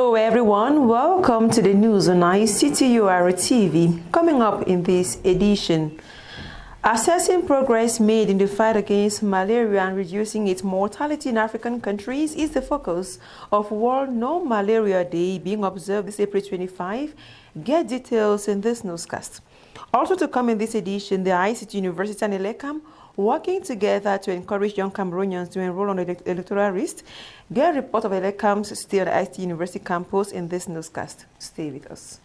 Hello everyone, welcome to the news on ICTU-RTV. Coming up in this edition, assessing progress made in the fight against malaria and reducing its mortality in African countries is the focus of World No Malaria Day being observed this April 25. Get details in this newscast. Also to come in this edition, the ICT University and ELECAM working together to encourage young Cameroonians to enroll on the electoral list. Get a report of ELECAM's stay at the ICT University campus in this newscast. Stay with us.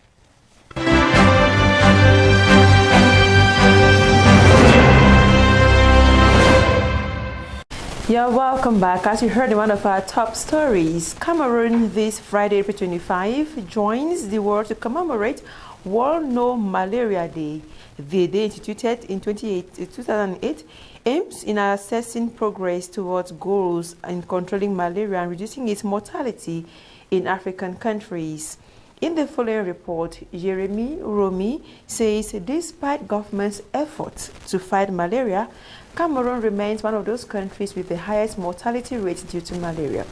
Yeah, welcome back. As you heard in one of our top stories, Cameroon this Friday, April 25, joins the world to commemorate World No Malaria Day. The day, instituted in 2008, aims in assessing progress towards goals in controlling malaria and reducing its mortality in African countries. In the following report, Jeremy Romy says despite government's efforts to fight malaria, Cameroon remains one of those countries with the highest mortality rate due to malaria.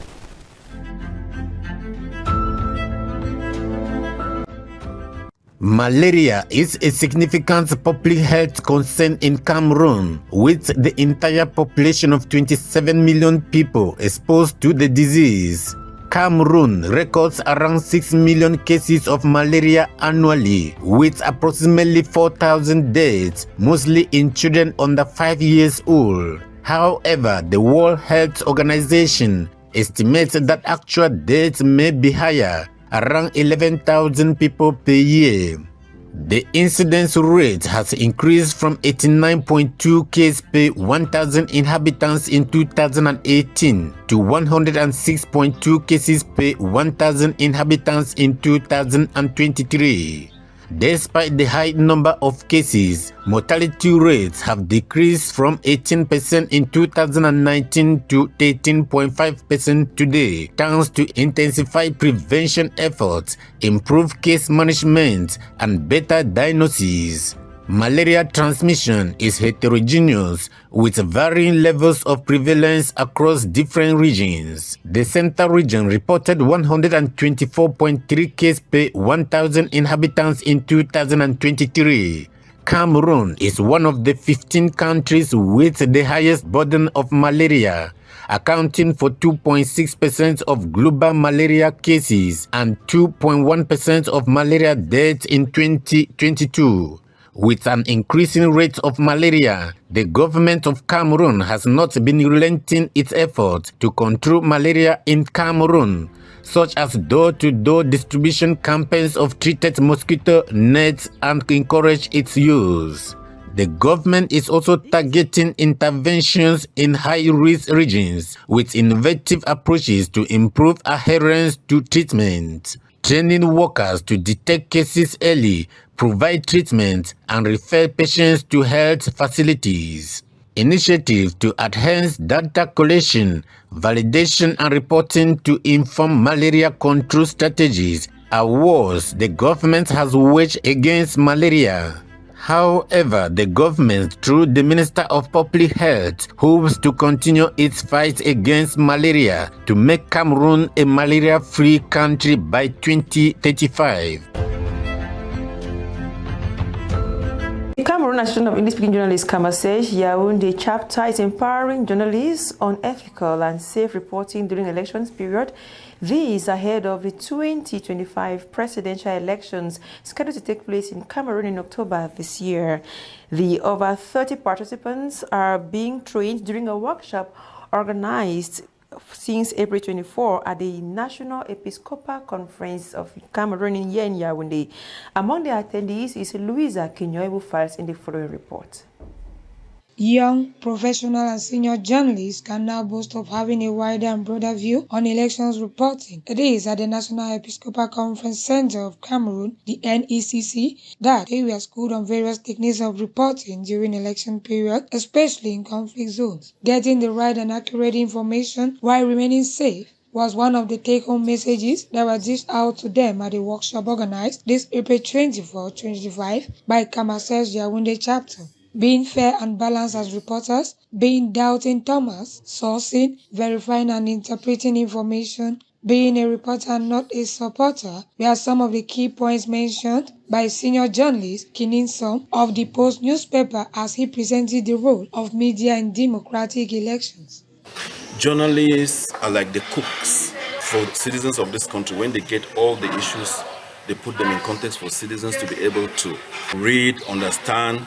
Malaria is a significant public health concern in Cameroon, with the entire population of 27 million people exposed to the disease. Cameroon records around 6 million cases of malaria annually, with approximately 4,000 deaths, mostly in children under 5 years old. However, the World Health Organization estimates that actual deaths may be higher, around 11,000 people per year. The incidence rate has increased from 89.2 cases per 1,000 inhabitants in 2018 to 106.2 cases per 1,000 inhabitants in 2023. Despite the high number of cases, mortality rates have decreased from 18% in 2019 to 13.5% today, thanks to intensified prevention efforts, improved case management, and better diagnosis. Malaria transmission is heterogeneous, with varying levels of prevalence across different regions. The Central region reported 124.3 cases per 1,000 inhabitants in 2023. Cameroon is one of the 15 countries with the highest burden of malaria, accounting for 2.6% of global malaria cases and 2.1% of malaria deaths in 2022. With an increasing rate of malaria, the government of Cameroon has not been relenting its efforts to control malaria in Cameroon, such as door-to-door distribution campaigns of treated mosquito nets and encourage its use. The government is also targeting interventions in high-risk regions with innovative approaches to improve adherence to treatment. Training workers to detect cases early, provide treatment, and refer patients to health facilities. Initiatives to enhance data collection, validation, and reporting to inform malaria control strategies are wars the government has waged against malaria. However, the government, through the Minister of Public Health, hopes to continue its fight against malaria to make Cameroon a malaria-free country by 2035. The Cameroon Association of English-Speaking Journalists, Kamasej Yaoundé chapter is empowering journalists on ethical and safe reporting during elections period. These ahead of the 2025 presidential elections scheduled to take place in Cameroon in October this year. The over 30 participants are being trained during a workshop organized since April 24 at the National Episcopal Conference of Cameroon in Yaoundé. Among the attendees is Louisa Kinyoebu Files in the following report. Young, professional and senior journalists can now boast of having a wider and broader view on elections reporting. It is at the National Episcopal Conference Center of Cameroon, the NECC, that they were schooled on various techniques of reporting during election period, especially in conflict zones. Getting the right and accurate information while remaining safe was one of the take-home messages that were dished out to them at a workshop organized this April 24-25 by Kamasej Yaoundé chapter. Being fair and balanced as reporters, being doubting Thomas, sourcing, verifying and interpreting information, Being a reporter and not a supporter were some of the key points mentioned by senior journalist Kininsom of the Post newspaper as he presented the role of media in democratic elections. Journalists are like the cooks for citizens of this country. When they get all the issues, they put them in context for citizens to be able to read, understand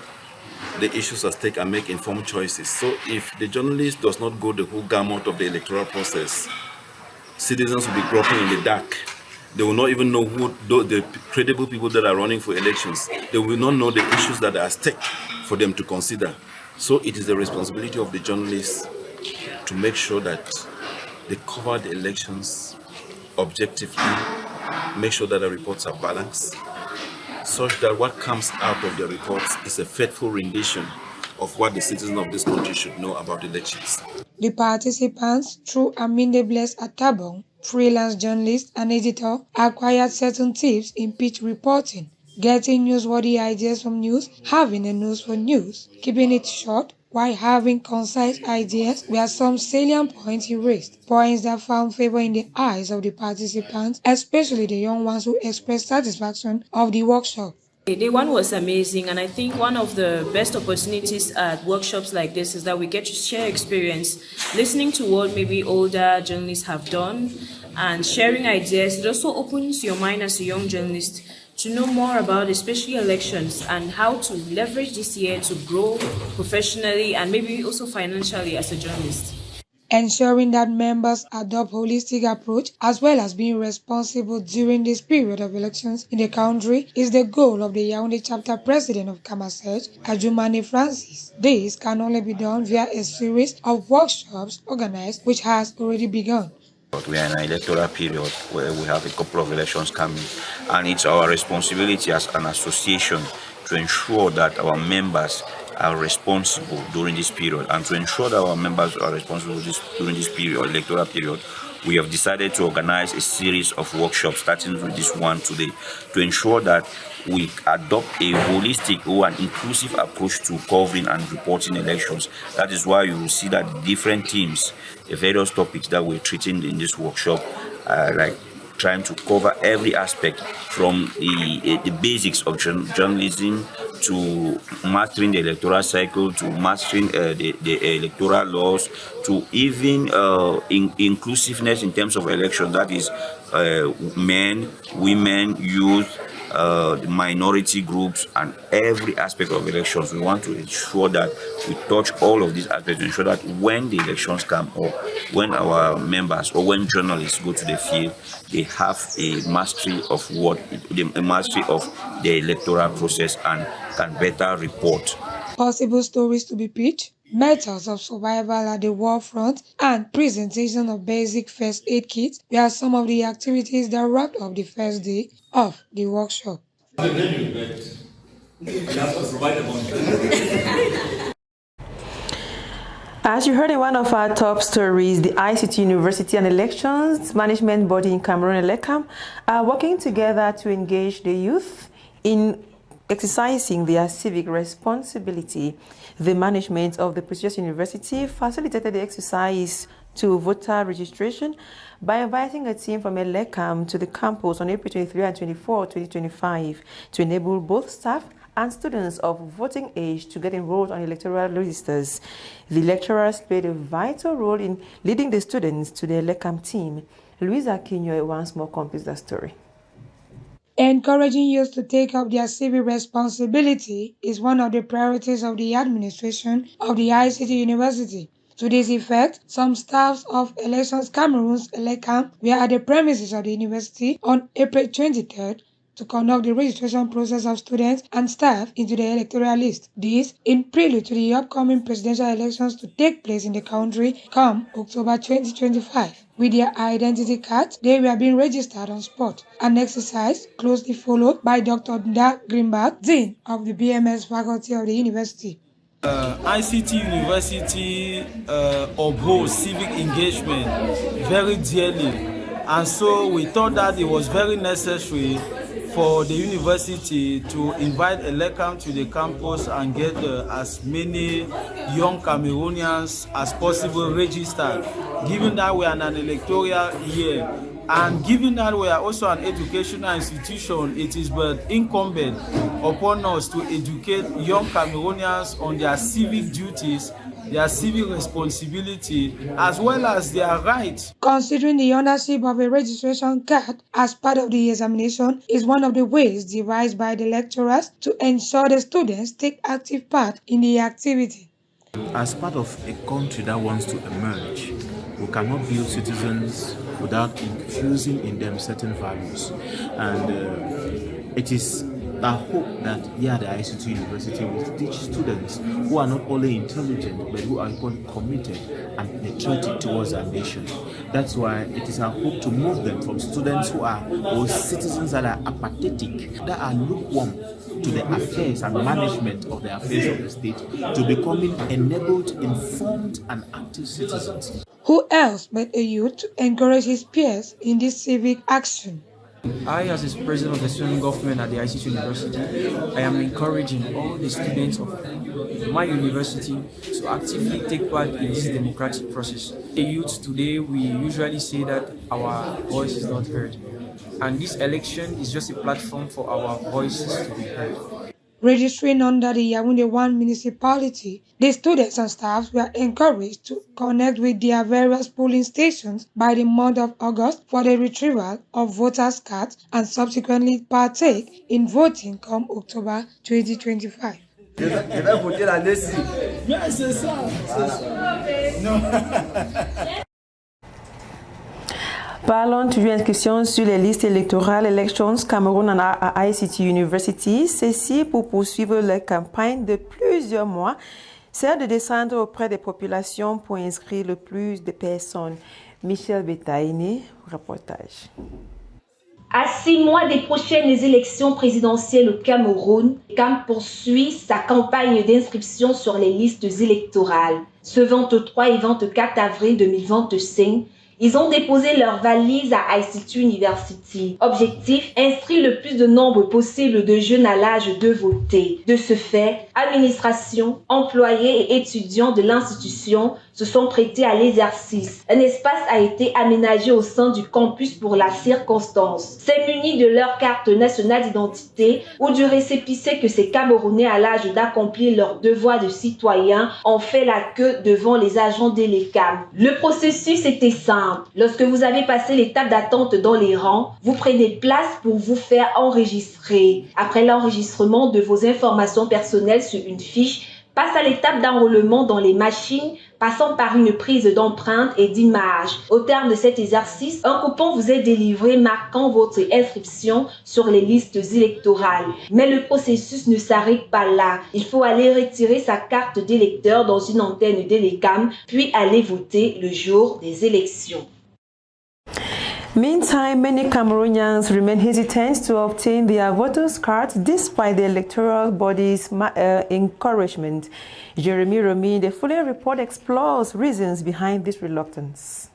the issues at stake and make informed choices. So if the journalist does not go the whole gamut of the electoral process, citizens will be groping in the dark. They will not even know who the credible people that are running for elections. They will not know the issues that are at stake for them to consider. So it is the responsibility of the journalists to make sure that they cover the elections objectively, make sure that the reports are balanced, such that what comes out of the reports is a faithful rendition of what the citizens of this country should know about elections. The participants, through Aminde Bless Atabong, freelance journalist and editor, acquired certain tips in pitch reporting, getting newsworthy ideas from news, having a nose for news, keeping it short, while having concise ideas were some salient points he raised, points that found favor in the eyes of the participants, especially the young ones who expressed satisfaction of the workshop. Day one was amazing, and I think one of the best opportunities at workshops like this is that we get to share experience, listening to what maybe older journalists have done and sharing ideas. It also opens your mind as a young journalist to know more about especially elections and how to leverage this year to grow professionally and maybe also financially as a journalist. Ensuring that members adopt holistic approach as well as being responsible during this period of elections in the country is the goal of the Yaoundé chapter president of Kamasej, Ajumane Francis. This can only be done via a series of workshops organized which has already begun. We are in an electoral period where we have a couple of elections coming, and it's our responsibility as an association to ensure that our members are responsible during this period. And to ensure that our members are responsible during this period, electoral period, we have decided to organize a series of workshops, starting with this one today, to ensure that we adopt a holistic or an inclusive approach to covering and reporting elections. That is why you will see that different teams, the various topics that we're treating in this workshop, like trying to cover every aspect from the basics of journalism to mastering the electoral cycle, to mastering the electoral laws, to even inclusiveness in terms of elections, that is men, women, youth, the minority groups, and every aspect of elections. We want to ensure that we touch all of these aspects to ensure that when the elections come, or when our members or when journalists go to the field, they have a mastery of the electoral process and can better report. Possible stories to be pitched, methods of survival at the war front, and presentation of basic first aid kits were some of the activities that wrapped up the first day of the workshop. As you heard in one of our top stories, the ICTU-University and Elections Management Body in Cameroon, ELECAM, are working together to engage the youth in exercising their civic responsibility. The management of the prestigious university facilitated the exercise to voter registration by inviting a team from ELECAM to the campus on April 23 and 24, 2025 to enable both staff and students of voting age to get enrolled on electoral registers. The lecturers played a vital role in leading the students to the ELECAM team. Louisa Kinyo once more completes the story. Encouraging youth to take up their civic responsibility is one of the priorities of the administration of the ICT University. To this effect, some staffs of Elections Cameroon's ELECAM were at the premises of the university on April 23rd to conduct the registration process of students and staff into the electoral list. This in prelude to the upcoming presidential elections to take place in the country come October 2025. With their identity cards, they were being registered on spot, an exercise closely followed by Dr. Nda Greenberg, Dean of the BMS faculty of the university. ICT University upholds civic engagement very dearly, and so we thought that it was very necessary for the university to invite ELECAM to the campus and get as many young Cameroonians as possible registered. Given that we are in an electoral year And given that we are also an educational institution, it is but incumbent upon us to educate young Cameroonians on their civic duties, their civic responsibility, as well as their rights. Considering the ownership of a registration card as part of the examination is one of the ways devised by the lecturers to ensure the students take active part in the activity. As part of a country that wants to emerge, we cannot build citizens without infusing in them certain values. And it is our hope that here at the ICTU-University will teach students who are not only intelligent but who are equally committed and patriotic towards our nation. That's why it is our hope to move them from students who are or citizens that are apathetic, that are lukewarm to the affairs and management of the affairs of the state, to becoming enabled, informed and active citizens. Who else but a youth to encourage his peers in this civic action? I, as the president of the student government at the ICTU-University, I am encouraging all the students of my university to actively take part in this democratic process. The youth today, we usually say that our voice is not heard, and this election is just a platform for our voices to be heard. Registering under the Yaoundé 1 municipality, the students and staff were encouraged to connect with their various polling stations by the month of August for the retrieval of voters' cards and subsequently partake in voting come October 2025. Parlons de l'inscription sur les listes électorales Elections Cameroun à ICTU-University. Ceci pour poursuivre la campagne de plusieurs mois, celle de descendre auprès des populations pour inscrire le plus de personnes. Michel Betaïné, reportage. À 6 mois des prochaines élections présidentielles au Cameroun, CAM poursuit sa campagne d'inscription sur les listes électorales. Ce 23 et 24 avril 2025, ils ont déposé leurs valises à ICTU-University. Objectif, inscrire le plus de nombre possible de jeunes à l'âge de voter. De ce fait, administration, employés et étudiants de l'institution se sont prêtés à l'exercice. Un espace a été aménagé au sein du campus pour la circonstance. C'est muni de leur carte nationale d'identité ou du récépissé que ces Camerounais à l'âge d'accomplir leur devoir de citoyen ont fait la queue devant les agents de l'ECAM. Le processus était simple. Lorsque vous avez passé l'étape d'attente dans les rangs, vous prenez place pour vous faire enregistrer. Après l'enregistrement de vos informations personnelles sur une fiche, passe à l'étape d'enrôlement dans les machines, passant par une prise d'empreinte et d'image. Au terme de cet exercice, un coupon vous est délivré marquant votre inscription sur les listes électorales. Mais le processus ne s'arrête pas là. Il faut aller retirer sa carte d'électeur dans une antenne de l'ECAM, puis aller voter le jour des élections. Meantime, many Cameroonians remain hesitant to obtain their voters' cards despite the electoral body's encouragement. Jeremy Romy, the following report explores reasons behind this reluctance.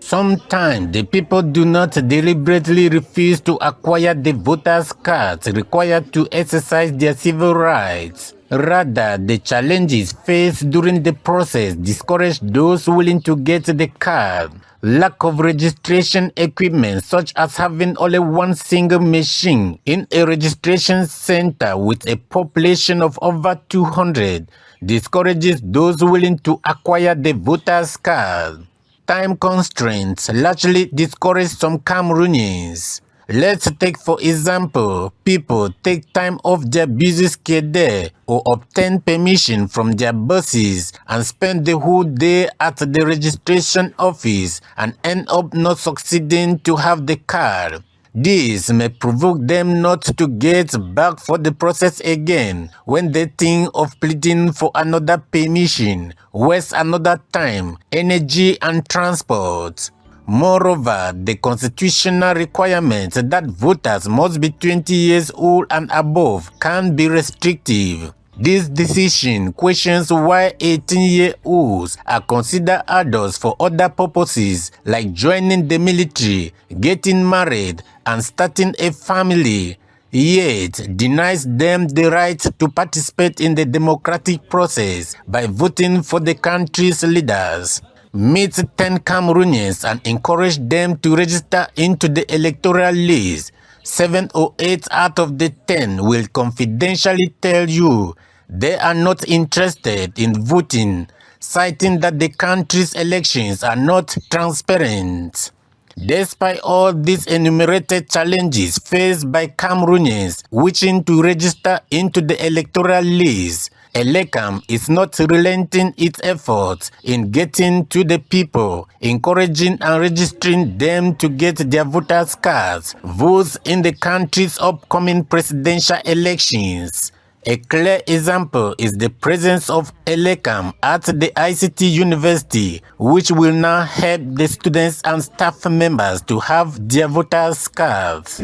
Sometimes the people do not deliberately refuse to acquire the voters' cards required to exercise their civil rights. Rather, the challenges faced during the process discourage those willing to get the card. Lack of registration equipment, such as having only one single machine in a registration center with a population of over 200, discourages those willing to acquire the voters' card. Time constraints largely discourage some Cameroonians. Let's take for example, people take time off their busy schedule or obtain permission from their bosses and spend the whole day at the registration office and end up not succeeding to have the card. This may provoke them not to get back for the process again when they think of pleading for another permission, waste another time, energy and transport. Moreover, the constitutional requirement that voters must be 20 years old and above can be restrictive. This decision questions why 18-year-olds are considered adults for other purposes like joining the military, getting married, and starting a family, yet denies them the right to participate in the democratic process by voting for the country's leaders. meet 10 Cameroonians and encourage them to register into the electoral list. 7 or 8 out of the 10 will confidentially tell you they are not interested in voting, citing that the country's elections are not transparent. Despite all these enumerated challenges faced by Cameroonians wishing to register into the electoral list, ELECAM is not relenting its efforts in getting to the people, encouraging and registering them to get their voters' cards, votes in the country's upcoming presidential elections. A clear example is the presence of ELECAM at the ICTU-RTV, which will now help the students and staff members to have their voters' cards.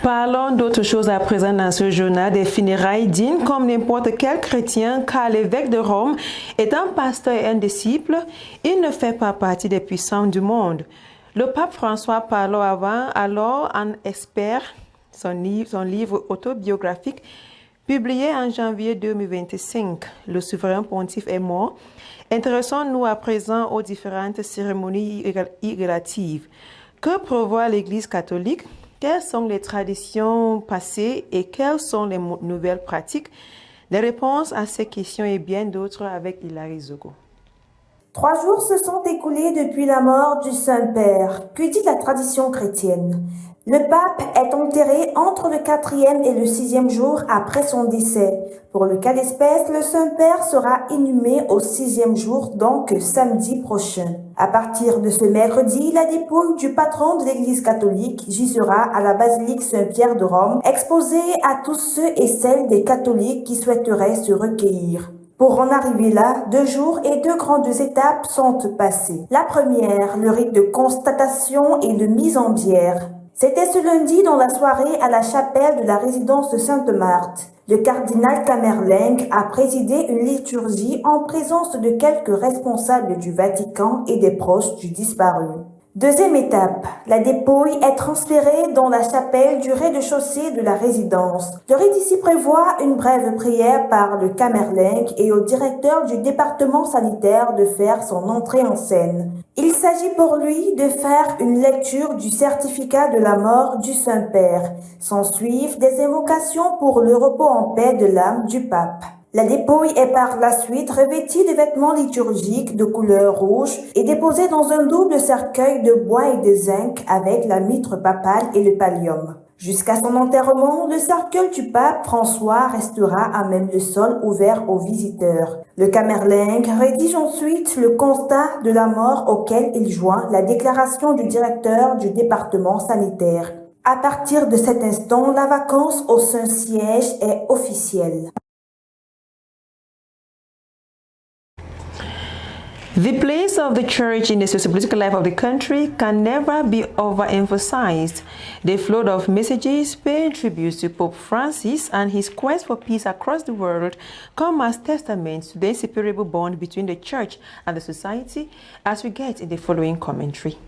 Parlons d'autres choses à présent dans ce journal, des funérailles dignes comme n'importe quel chrétien, car l'évêque de Rome est un pasteur et un disciple, il ne fait pas partie des puissants du monde. Le pape François parlant alors en expert son livre autobiographique publié en janvier 2025. Le souverain pontife est mort. Intéressons-nous à présent aux différentes cérémonies irrelatives. Que prévoit l'Église catholique? Quelles sont les traditions passées et quelles sont les nouvelles pratiques? Les réponses à ces questions et bien d'autres avec Hilary Zogo. 3 jours se sont écoulés depuis la mort du Saint-Père. Que dit la tradition chrétienne? Le pape est enterré entre le 4e et le 6e jour après son décès. Pour le cas d'espèce, le Saint-Père sera inhumé au 6e jour, donc samedi prochain. À partir de ce mercredi, la dépouille du patron de l'Église catholique gisera à la basilique Saint-Pierre de Rome, exposée à tous ceux et celles des catholiques qui souhaiteraient se recueillir. Pour en arriver là, 2 jours et 2 grandes étapes sont passées. La première, le rite de constatation et de mise en bière. C'était ce lundi dans la soirée à la chapelle de la résidence de Sainte-Marthe. Le cardinal Camerlinck a présidé une liturgie en présence de quelques responsables du Vatican et des proches du disparu. Deuxième étape, la dépouille est transférée dans la chapelle du rez-de-chaussée de la résidence. Le rite ici prévoit une brève prière par le Camerlinck et au directeur du département sanitaire de faire son entrée en scène. Il s'agit pour lui de faire une lecture du certificat de la mort du Saint-Père. S'ensuivent des invocations pour le repos en paix de l'âme du pape. La dépouille est par la suite revêtie de vêtements liturgiques de couleur rouge et déposée dans un double cercueil de bois et de zinc avec la mitre papale et le pallium. Jusqu'à son enterrement, le cercueil du pape François restera à même le sol ouvert aux visiteurs. Le Camerlinck rédige ensuite le constat de la mort auquel il joint la déclaration du directeur du département sanitaire. À partir de cet instant, la vacance au Saint-Siège est officielle. The place of the church in the sociopolitical life of the country can never be overemphasized. The flood of messages paying tribute to Pope Francis and his quest for peace across the world come as testaments to the inseparable bond between the church and the society, as we get in the following commentary.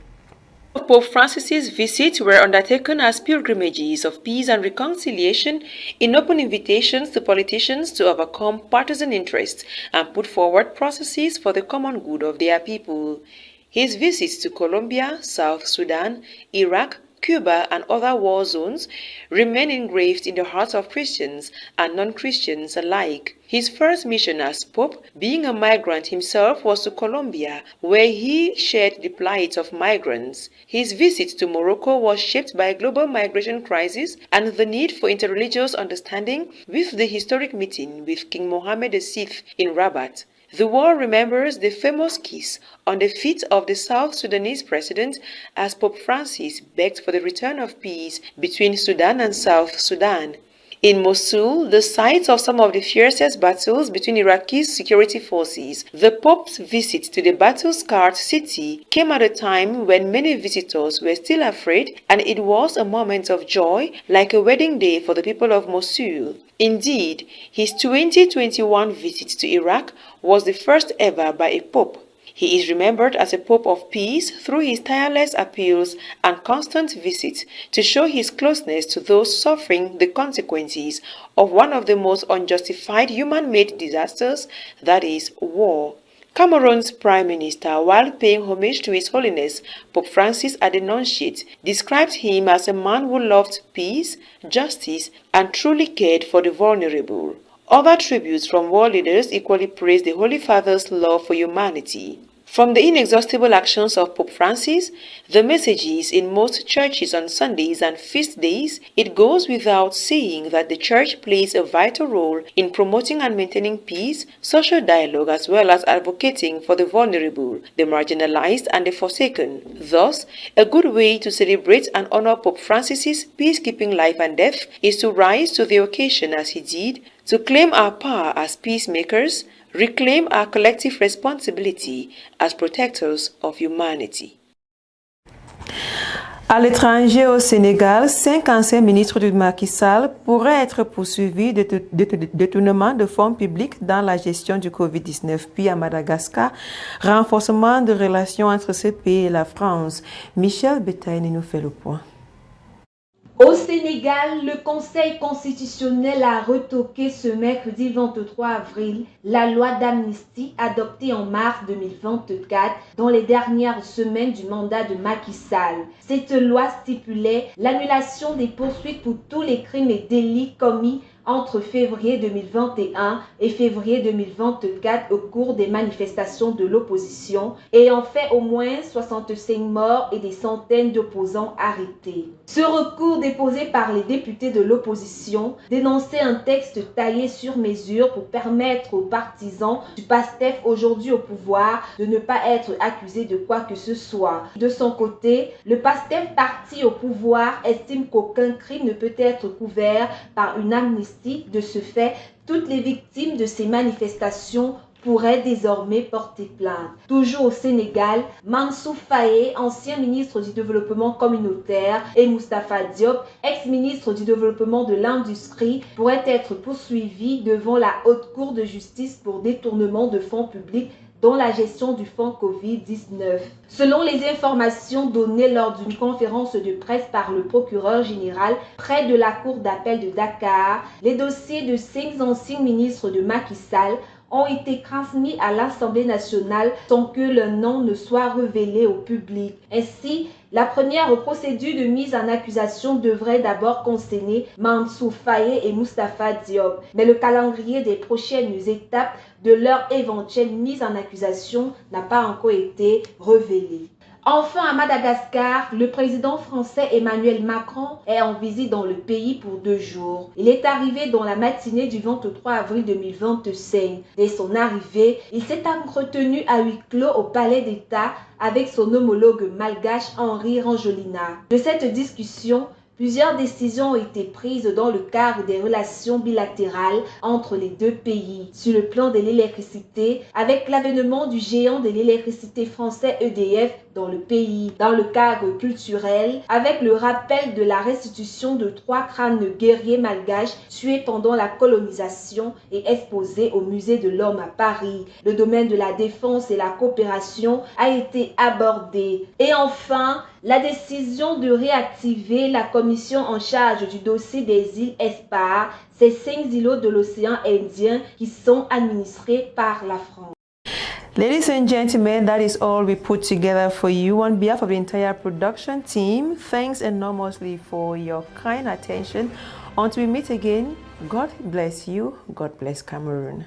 Pope Francis's visits were undertaken as pilgrimages of peace and reconciliation in open invitations to politicians to overcome partisan interests and put forward processes for the common good of their people. His visits to Colombia, South Sudan, Iraq, Cuba, and other war zones remain engraved in the hearts of Christians and non-Christians alike. His first mission as Pope, being a migrant himself, was to Colombia, where he shared the plight of migrants. His visit to Morocco was shaped by a global migration crisis and the need for interreligious understanding, with the historic meeting with King Mohammed VI in Rabat. The world remembers the famous kiss on the feet of the South Sudanese president as Pope Francis begged for the return of peace between Sudan and South Sudan. In Mosul, the site of some of the fiercest battles between Iraqi security forces, the Pope's visit to the battle-scarred city came at a time when many visitors were still afraid, and it was a moment of joy, like a wedding day for the people of Mosul. Indeed, his 2021 visit to Iraq was the first ever by a Pope. He is remembered as a Pope of peace through his tireless appeals and constant visits to show his closeness to those suffering the consequences of one of the most unjustified human-made disasters, that is, war. Cameroon's Prime Minister, while paying homage to His Holiness Pope Francis at the Nuntiate, described him as a man who loved peace, justice, and truly cared for the vulnerable. Other tributes from world leaders equally praised the Holy Father's love for humanity. From the inexhaustible actions of Pope Francis, the messages in most churches on Sundays and feast days, it goes without saying that the Church plays a vital role in promoting and maintaining peace, social dialogue, as well as advocating for the vulnerable, the marginalized, and the forsaken. Thus, a good way to celebrate and honor Pope Francis's peacekeeping life and death is to rise to the occasion as he did, to claim our power as peacemakers, reclaim our collective responsibility as protectors of humanity. À l'étranger, au Sénégal, 5 anciens ministres du Macky Sall pourraient être poursuivis de détournement de fonds publics dans la gestion du Covid-19. Puis à Madagascar, renforcement de relations entre ce pays et la France. Michel Betaïne nous fait le point. Au Sénégal, le Conseil constitutionnel a retoqué ce mercredi 23 avril la loi d'amnistie adoptée en mars 2024 dans les dernières semaines du mandat de Macky Sall. Cette loi stipulait l'annulation des poursuites pour tous les crimes et délits commis entre février 2021 et février 2024 au cours des manifestations de l'opposition, ayant fait au moins 65 morts et des centaines d'opposants arrêtés. Ce recours déposé par les députés de l'opposition dénonçait un texte taillé sur mesure pour permettre aux partisans du PASTEF aujourd'hui au pouvoir de ne pas être accusés de quoi que ce soit. De son côté, le PASTEF parti au pouvoir estime qu'aucun crime ne peut être couvert par une amnistie. De ce fait, toutes les victimes de ces manifestations pourraient désormais porter plainte. Toujours au Sénégal, Mansour Faye, ancien ministre du Développement communautaire, et Moustapha Diop, ex-ministre du Développement de l'Industrie, pourraient être poursuivis devant la Haute Cour de justice pour détournement de fonds publics dans la gestion du fonds Covid-19. Selon les informations données lors d'une conférence de presse par le procureur général près de la cour d'appel de Dakar, les dossiers de 5 anciens ministres de Macky Sall ont été transmis à l'Assemblée nationale sans que leur nom ne soit révélé au public. Ainsi, la première procédure de mise en accusation devrait d'abord concerner Mansour Faye et Moustapha Diop, mais le calendrier des prochaines étapes de leur éventuelle mise en accusation n'a pas encore été révélé. Enfin, à Madagascar, le président français Emmanuel Macron est en visite dans le pays pour 2 jours. Il est arrivé dans la matinée du 23 avril 2025. Dès son arrivée, il s'est entretenu à huis clos au palais d'État avec son homologue malgache Henri Rangelina. De cette discussion, plusieurs décisions ont été prises dans le cadre des relations bilatérales entre les deux pays. Sur le plan de l'électricité, avec l'avènement du géant de l'électricité français EDF dans le pays. Dans le cadre culturel, avec le rappel de la restitution de 3 crânes guerriers malgaches tués pendant la colonisation et exposés au musée de l'Homme à Paris. Le domaine de la défense et la coopération a été abordé. Et enfin, la décision de réactiver la commission en charge du dossier des îles Espar, ces 5 îlots de l'océan Indien qui sont administrés par la France. Ladies and gentlemen, that is all we put together for you. On behalf of the entire production team, thanks enormously for your kind attention. Until we meet again, God bless you. God bless Cameroon.